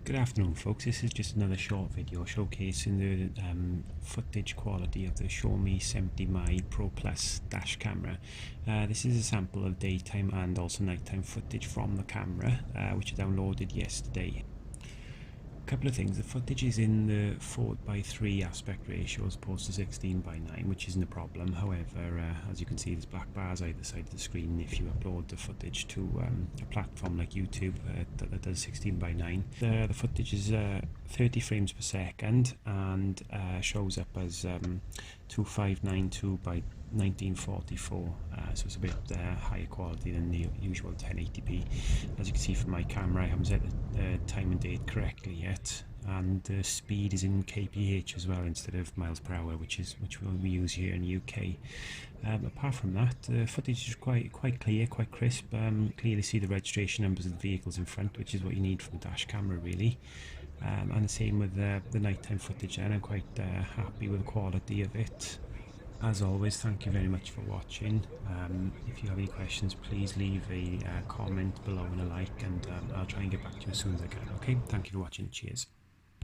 Good afternoon folks, this is just another short video showcasing the footage quality of the Xiaomi 70mm Pro Plus Dashcamera. This is a sample of daytime and also nighttime footage from the camera, which I downloaded yesterday. A couple of things: the footage is in the 4:3 aspect ratio as opposed to 16:9, which isn't a problem. However, as you can see, there's black bars either side of the screen if you upload the footage to a platform like YouTube that does 16:9. The footage is 30 frames per second and shows up as 2592 by 1944, so it's a bit higher quality than the usual 1080p. As you can see from my camera, I haven't set the time and date correctly yet, and the speed is in kph as well instead of miles per hour, which we use here in the UK. Apart from that, the footage is quite clear, quite crisp. Clearly see the registration numbers of the vehicles in front, which is what you need from a dash camera really. And the same with the nighttime footage, and I'm quite happy with the quality of it. As always, thank you very much for watching. If you have any questions, please leave a comment below and a like, and I'll try and get back to you as soon as I can. Okay, thank you for watching. Cheers.